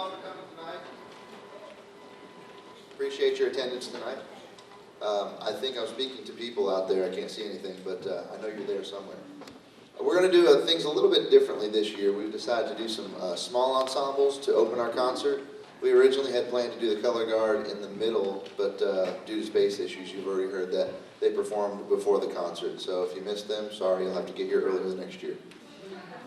all for coming tonight. Appreciate your attendance tonight. I think I'm speaking to people out there. I can't see anything, but I know you're there somewhere. We're going to do things a little bit differently this year. We've decided to do some small ensembles to open our concert. We originally had planned to do the color guard in the middle, but due to space issues, you've already heard that they performed before the concert. So if you missed them, sorry, you'll have to get here earlier the next year.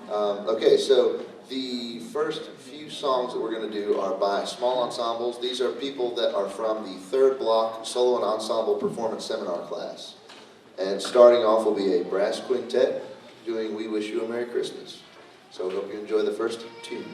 Okay, so the first few songs that we're going to do are by small ensembles. These are people that are from the third block solo and ensemble performance seminar class. And starting off will be a brass quintet doing We Wish You a Merry Christmas. So we hope you enjoy the first tune.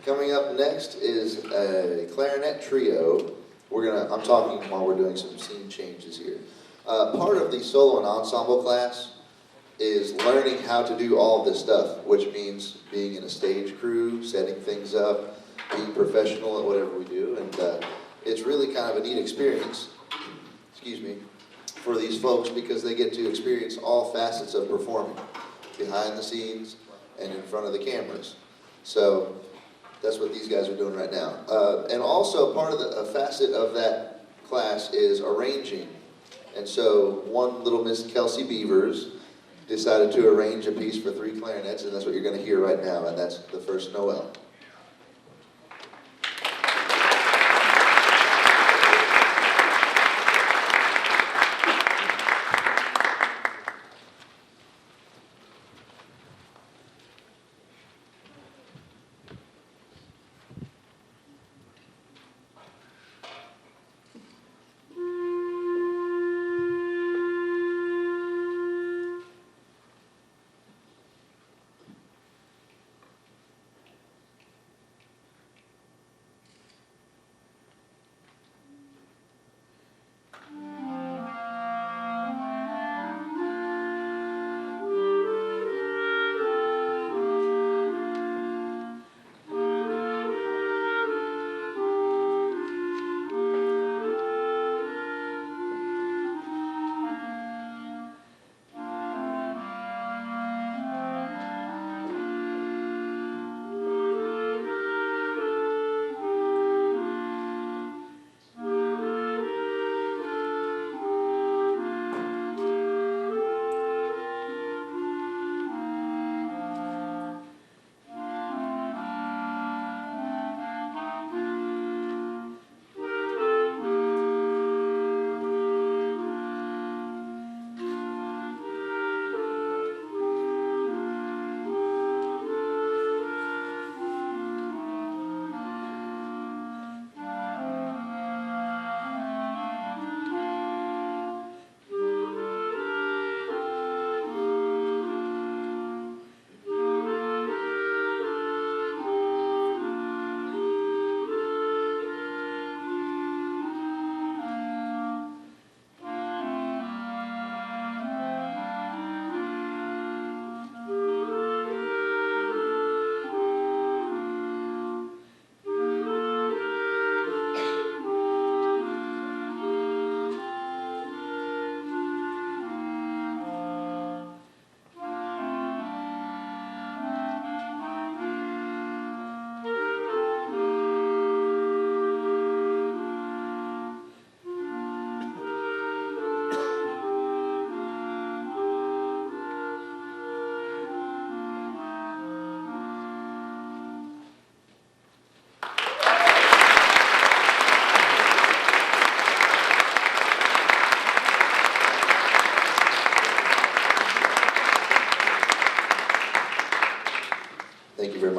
Coming up next is a clarinet trio. I'm talking while we're doing some scene changes here. Part of the solo and ensemble class is learning how to do all of this stuff, which means being in a stage crew, setting things up, being professional at whatever we do, and it's really kind of a neat experience, excuse me, for these folks because they get to experience all facets of performing, behind the scenes and in front of the cameras. So that's what these guys are doing right now. And also part of a facet of that class is arranging. And so one little Miss Kelsey Beavers decided to arrange a piece for 3 clarinets, and that's what you're going to hear right now, and that's the first Noel.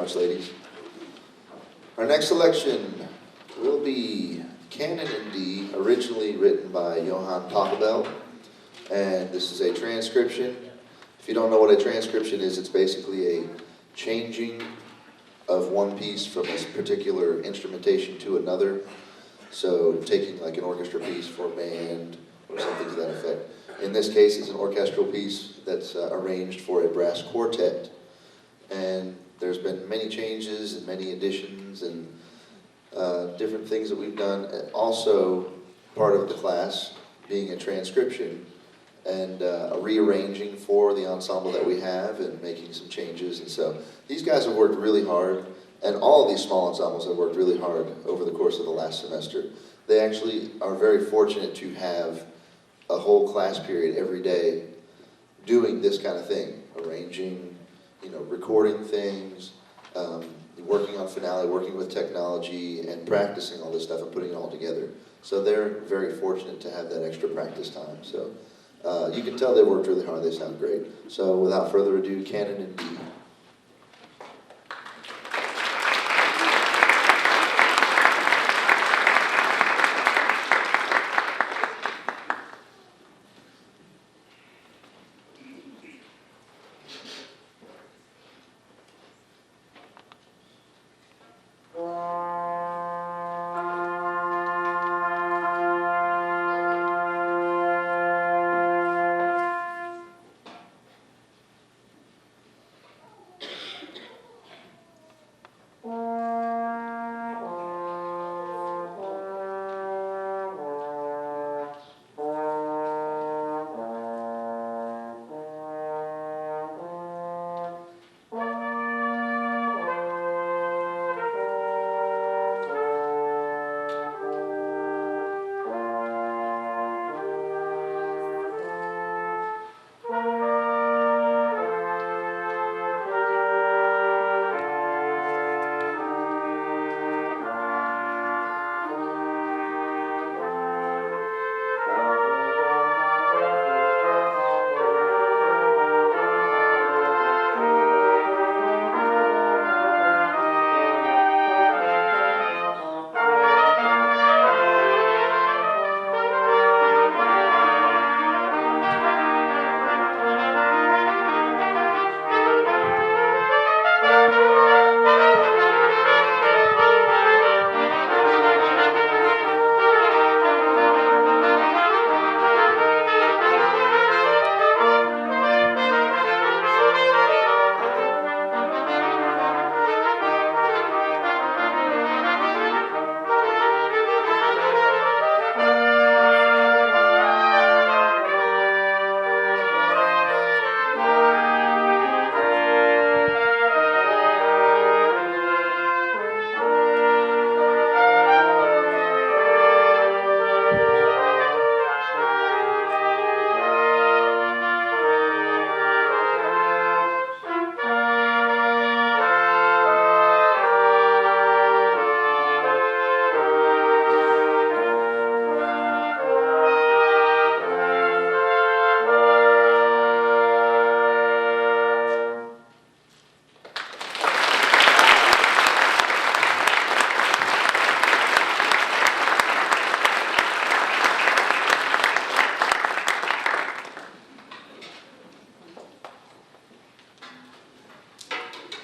much, ladies. Our next selection will be Canon in D, originally written by Johann Pachelbel, and this is a transcription. If you don't know what a transcription is, it's basically a changing of one piece from a particular instrumentation to another. So taking like an orchestra piece for a band or something to that effect. In this case, it's an orchestral piece that's arranged for a brass quartet. And there's been many changes and many additions and different things that we've done. Also, part of the class being a transcription and a rearranging for the ensemble that we have and making some changes. And so these guys have worked really hard, and all of these small ensembles have worked really hard over the course of the last semester. They actually are very fortunate to have a whole class period every day doing this kind of thing, arranging, recording things, working on finale, working with technology, and practicing all this stuff and putting it all together. So they're very fortunate to have that extra practice time. So you can tell they worked really hard. They sound great. So without further ado, Canon in D.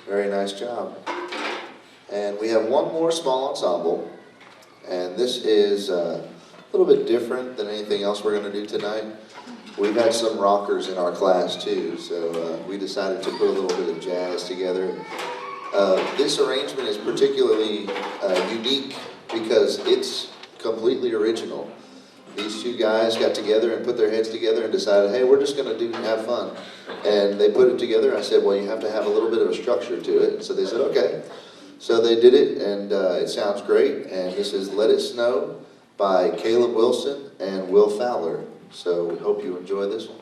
Very nice job. And we have one more small ensemble, and this is a little bit different than anything else we're going to do tonight. We've had some rockers in our class too, so we decided to put a little bit of jazz together. This arrangement is particularly unique because it's completely original. These two guys got together and put their heads together and decided, hey, we're just going to have fun. And they put it together. I said, well, you have to have a little bit of a structure to it. And so they said, okay. So they did it, and it sounds great. And this is Let It Snow by Caleb Wilson and Will Fowler. So we hope you enjoy this one.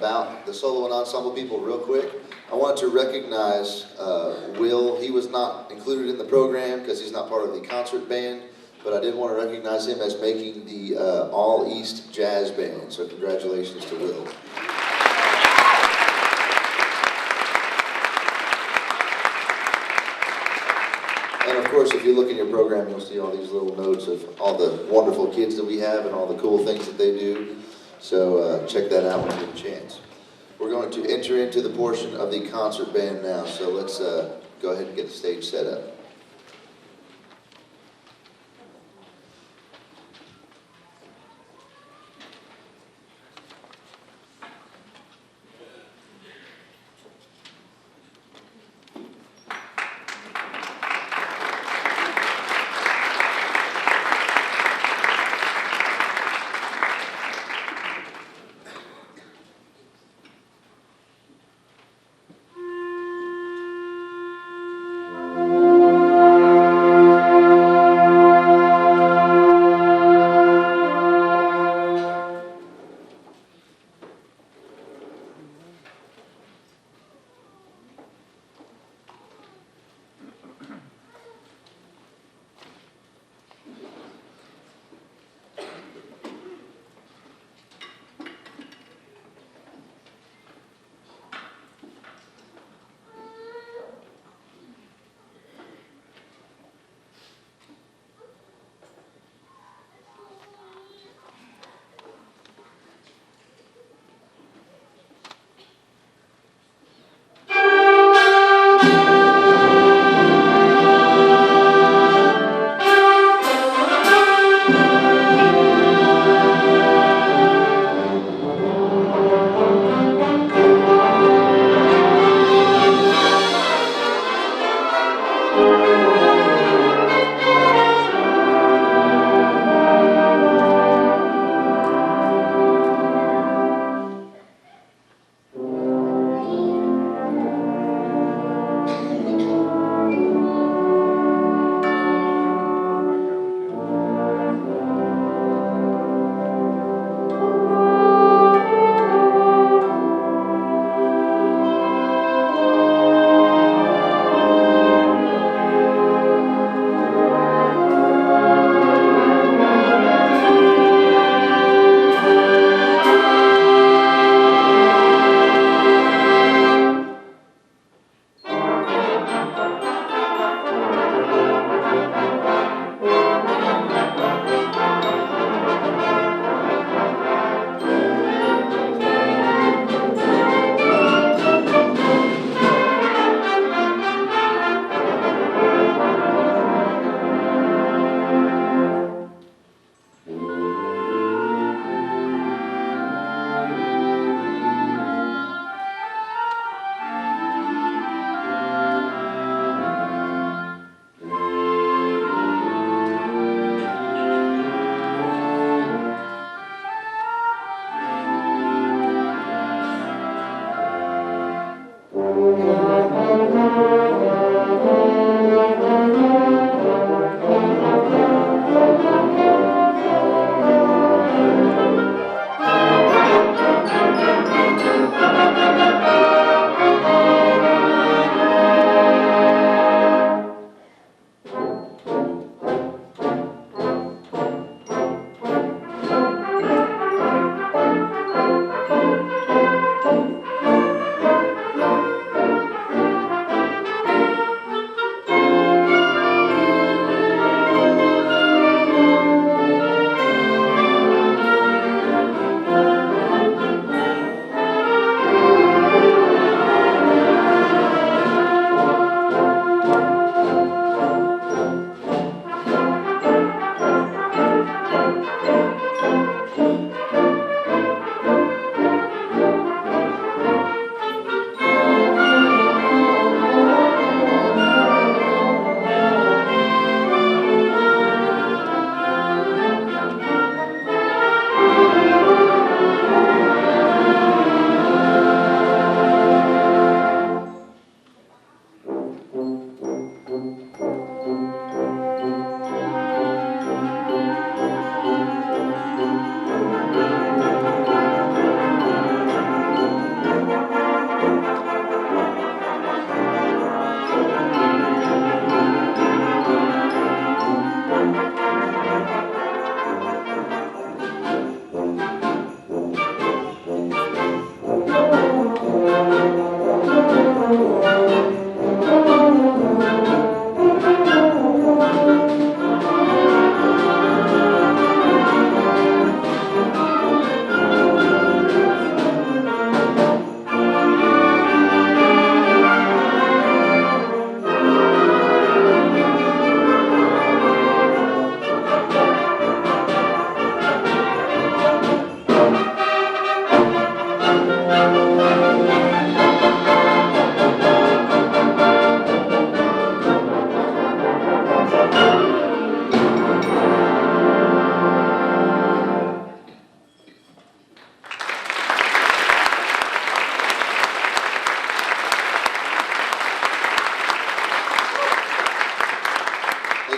about the solo and ensemble people real quick. I wanted to recognize Will. He was not included in the program because he's not part of the concert band, but I did want to recognize him as making the All East Jazz Band. So congratulations to Will. And of course, if you look in your program, you'll see all these little notes of all the wonderful kids that we have and all the cool things that they do. So check that out when you get a chance. We're going to enter into the portion of the concert band now. So let's go ahead and get the stage set up.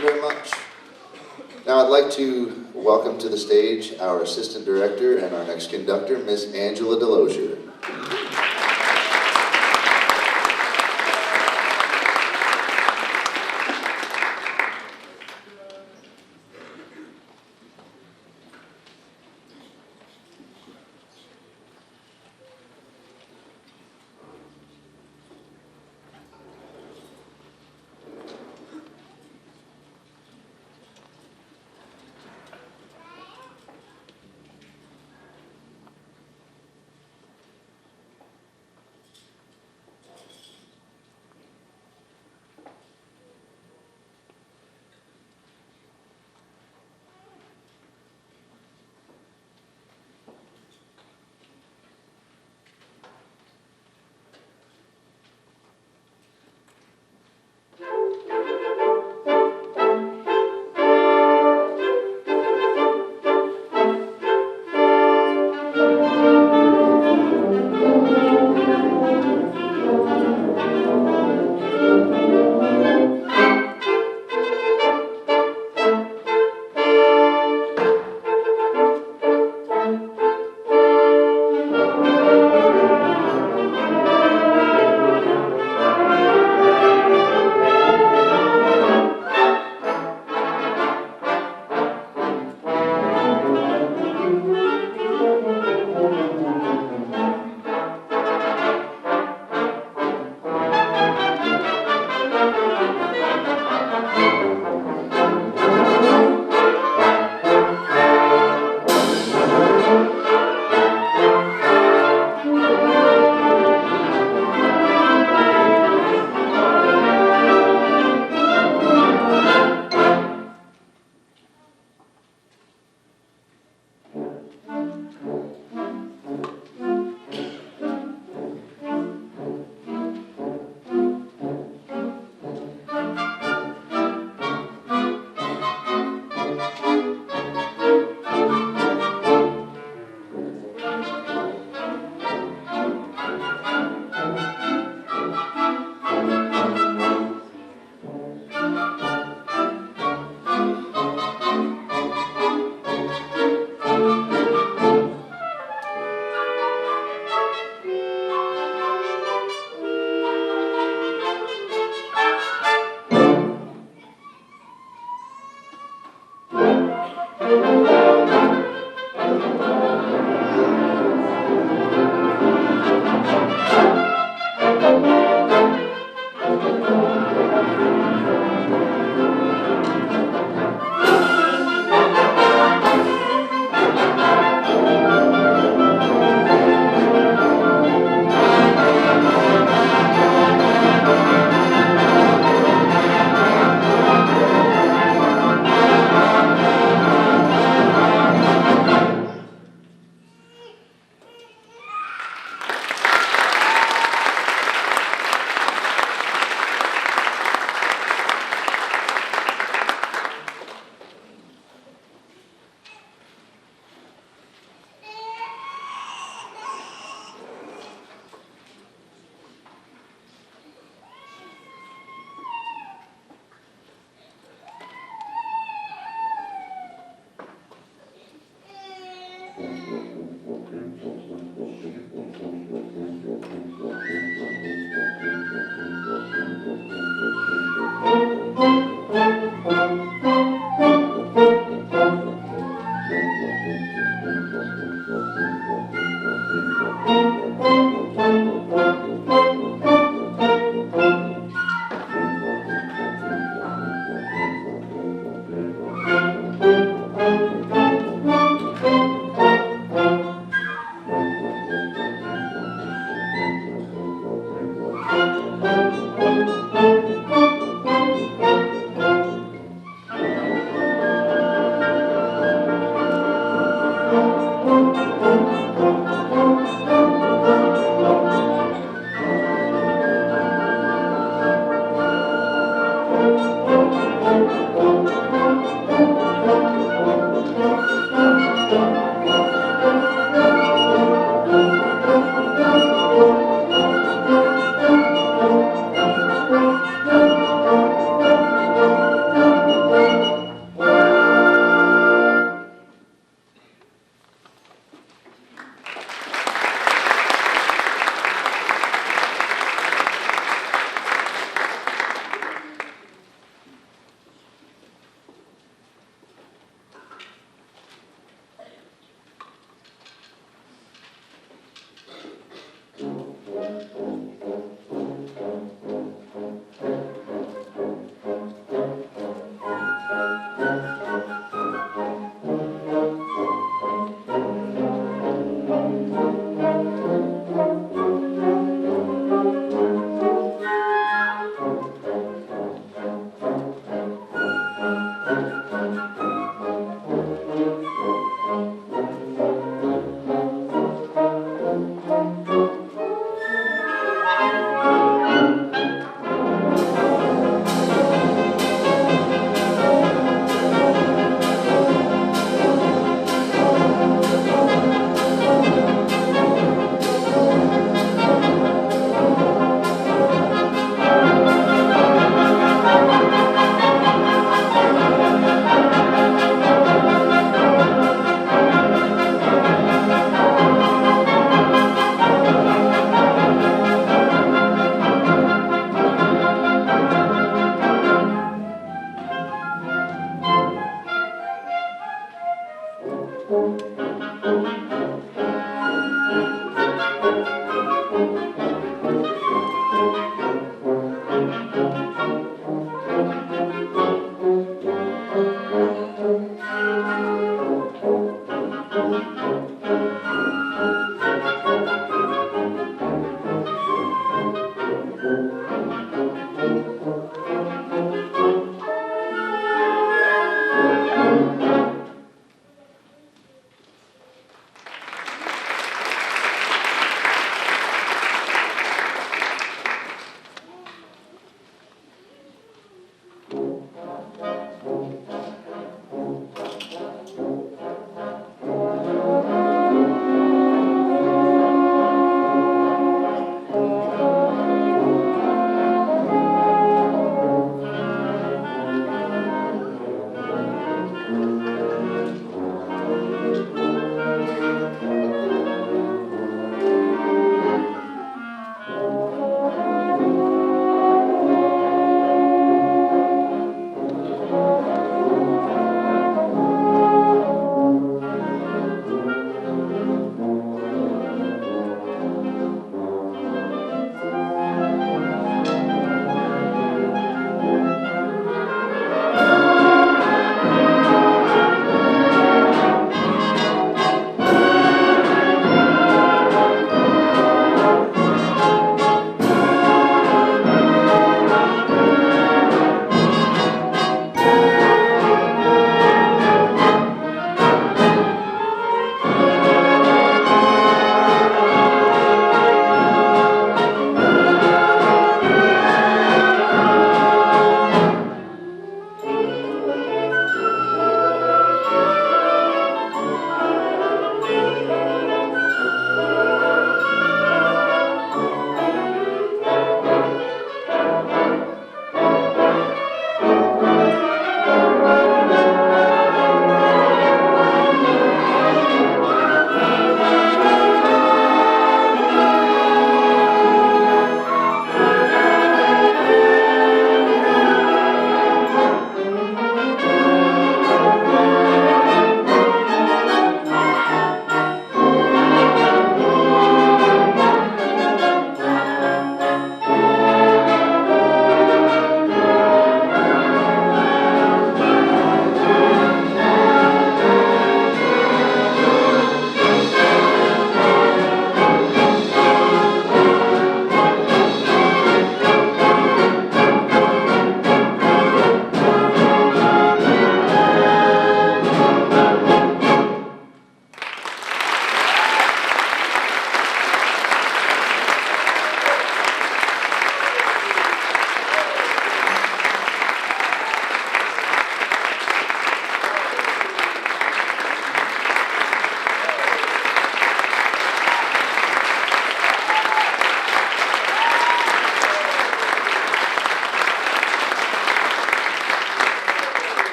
you very much. Now I'd like to welcome to the stage our Assistant Director and our next conductor, Miss Angela Delosier.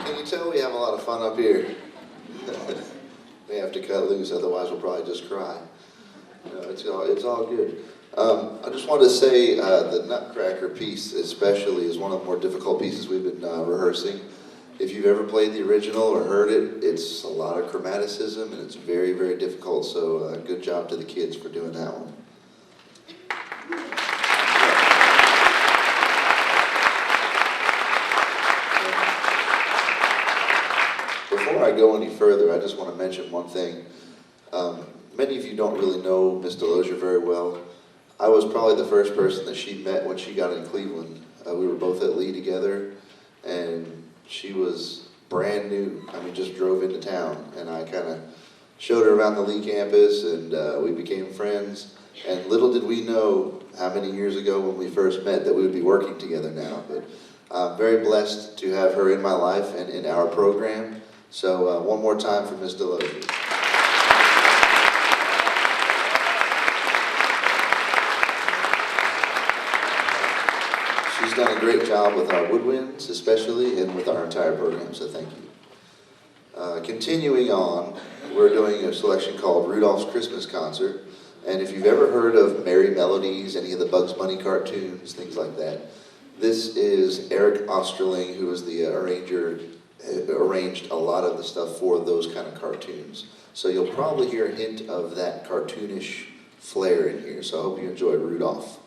Can you tell we have a lot of fun up here? We have to cut loose, otherwise we'll probably just cry. No, it's all good. I just wanted to say the Nutcracker piece especially is one of the more difficult pieces we've been rehearsing. If you've ever played the original or heard it, it's a lot of chromaticism and it's very, very difficult, so good job to the kids for doing that one. Before I go any further, I just want to mention one thing. Many of you don't really know Miss Delosier very well. I was probably the first person that she met when she got in Cleveland. We were both at Lee together, and she was brand new. I mean, just drove into town, and I kind of showed her around the Lee campus, and we became friends. And little did we know how many years ago when we first met that we would be working together now. But I'm very blessed to have her in my life and in our program. So one more time for Ms. Delosier. She's done a great job with our woodwinds, especially, and with our entire program, so thank you. Continuing on, we're doing a selection called Rudolph's Christmas Concert, and if you've ever heard of Merry Melodies, any of the Bugs Bunny cartoons, things like that, this is Eric Osterling, who was the arranger, arranged a lot of the stuff for those kind of cartoons. So you'll probably hear a hint of that cartoonish flair in here, so I hope you enjoy Rudolph.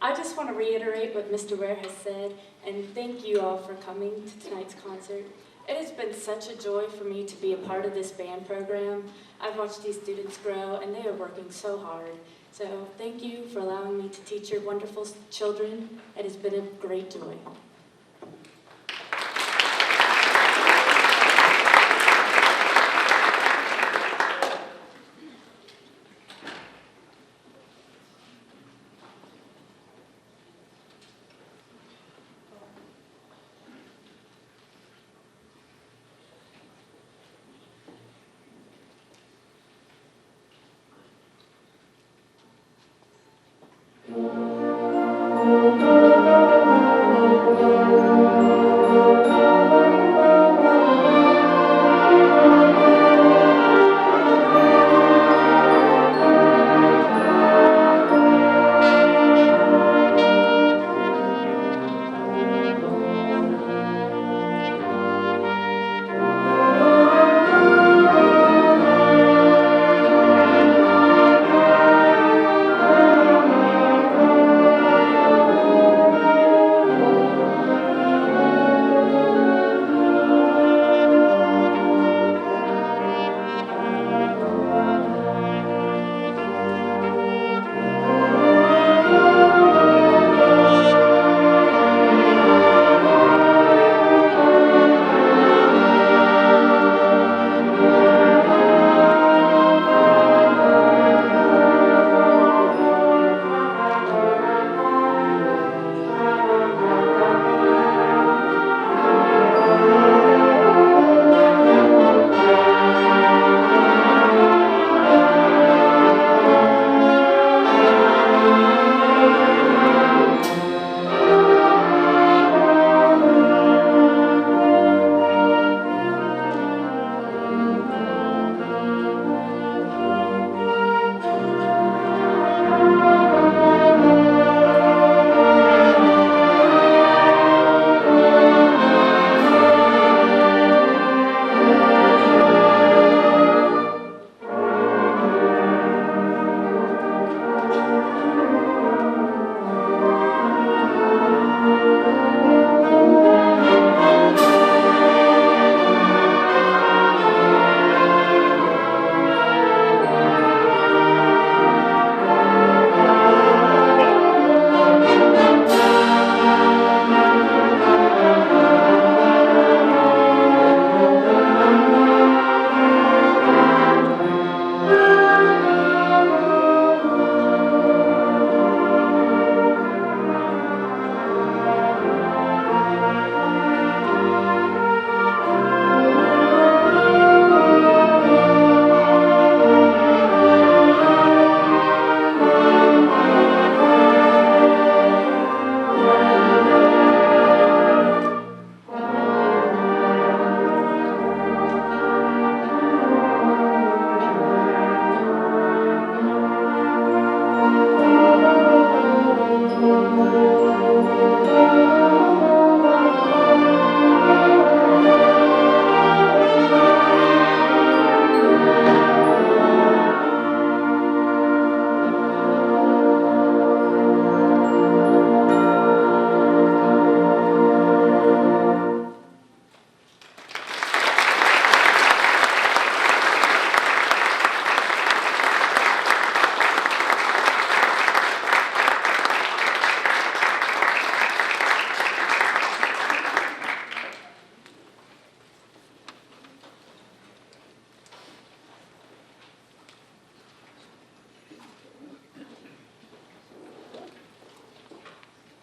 I just want to reiterate what Mr. Ware has said, and thank you all for coming to tonight's concert. It has been such a joy for me to be a part of this band program. I've watched these students grow, and they are working so hard. So thank you for allowing me to teach your wonderful children. It has been a great joy.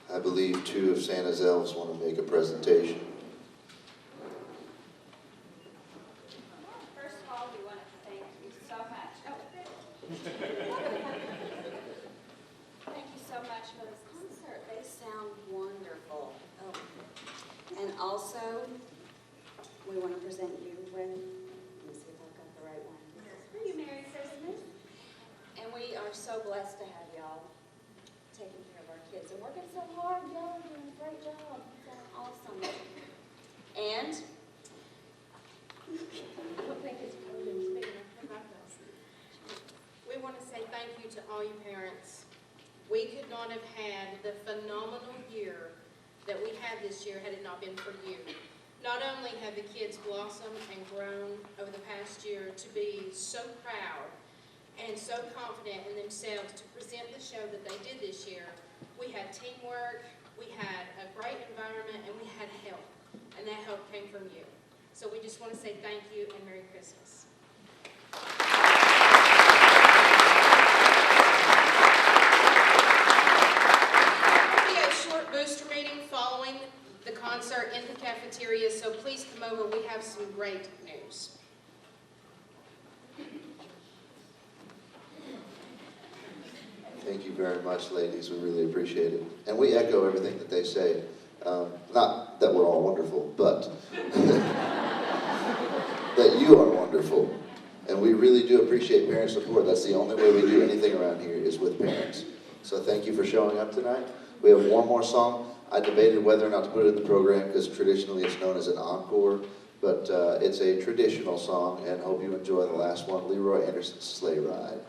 I believe two of Santa's elves want to make a presentation. First of all, we want to thank you so much. Thank you so much for this concert. They sound wonderful. And also, we want to present you with, let me see if I've got the right one. This is for you, Merry Christmas. And we are so blessed to have y'all taking care of our kids and working so hard. Y'all are doing a great job. It's awesome. And I don't think it's podium's big enough for my glasses. We want to say thank you to all you parents. We could not have had the phenomenal year that we had this year had it not been for you. Not only have the kids blossomed and grown over the past year to be so proud and so confident in themselves to present the show that they did this year, we had teamwork, we had a great environment, and we had help. And that help came from you. So we just want to say thank you and Merry Christmas. There will be a short booster meeting following the concert in the cafeteria, so please come over. We have some great news. Thank you very much, ladies. We really appreciate it. And we echo everything that they say. Not that we're all wonderful, but that you are wonderful. And we really do appreciate parent support. That's the only way we do anything around here is with parents. So thank you for showing up tonight. We have one more song. I debated whether or not to put it in the program because traditionally it's known as an encore, but it's a traditional song, and hope you enjoy the last one, Leroy Anderson's Sleigh Ride.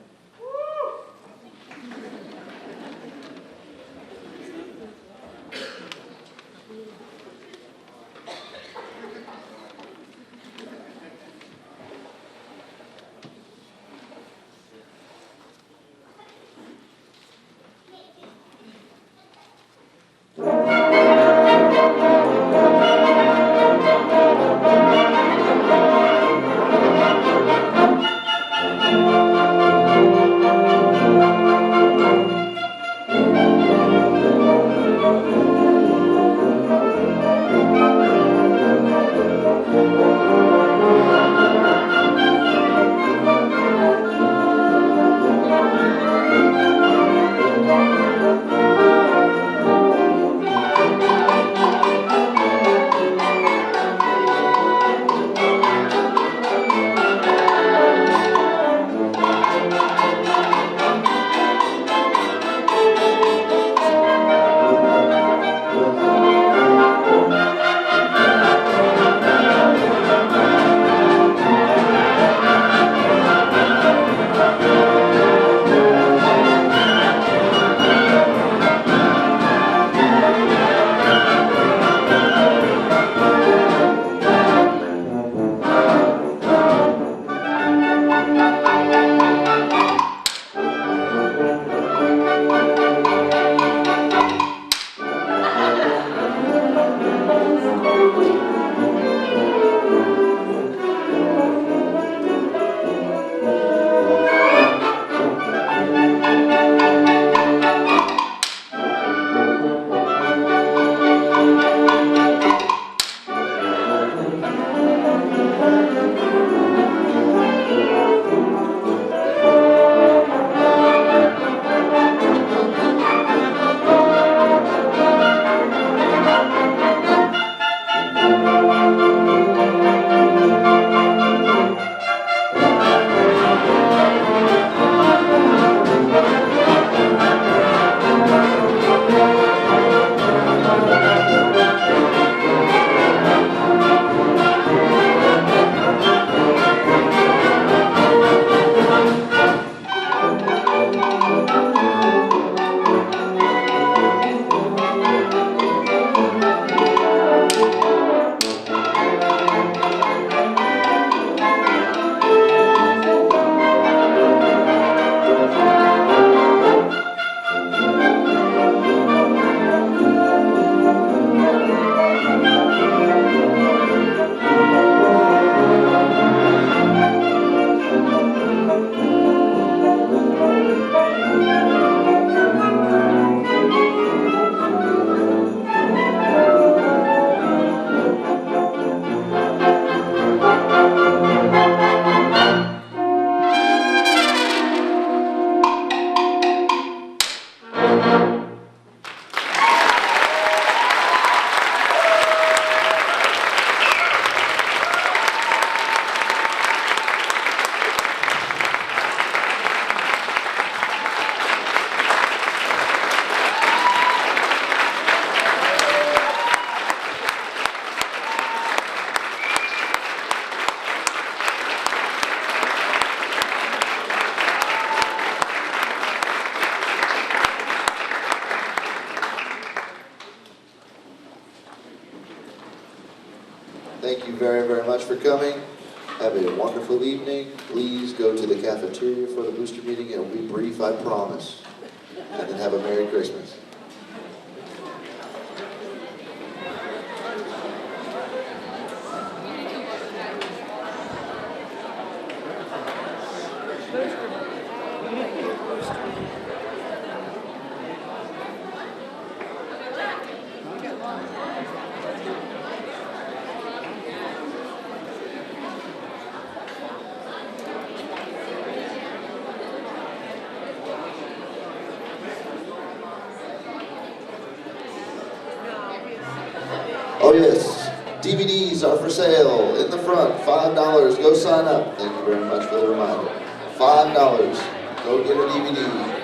Thank you very, very much for coming. Have a wonderful evening. Please go to the cafeteria for the booster meeting. It will be brief, I promise. And then have a Merry Christmas. Oh yes, DVDs are for sale in the front, $5. Go sign up. Thank you very much for the reminder. $5. Go get a DVD.